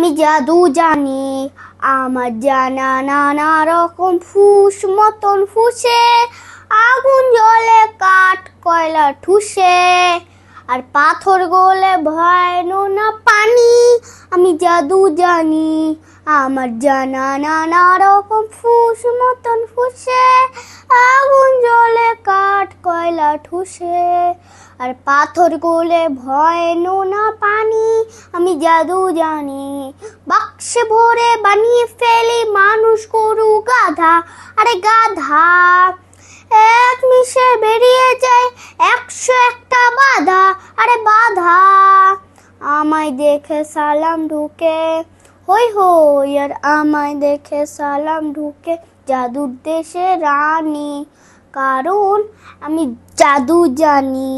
আমি জাদু জানি, আমার জানা নানা রকম ফুস মতন ফুসে, আগুন জ্বলে কাঠ কয়লা ঠুসে, আর পাথর গলে ভয় না পানি। আমি জাদু জানি, আমার জানা নানা রকম ফুস মতন ফুসে, আগুন জ্বলে কাঠ কয়লা ঠুসে, আর পাথর গলে ভয় না পানি। আমি জাদু জানি, বাক্সে ভরে বানিয়ে ফেলি মানুষ গরু গাধা। আরে গাধা এক মিশে বেরিয়ে যায় 101টা বাধা। আরে বাধা আমায় দেখে সালাম ঢুকে, হই হই আর আমায় দেখে সালাম ঢুকে, জাদুর দেশে রানী, কারণ আমি জাদু জানি।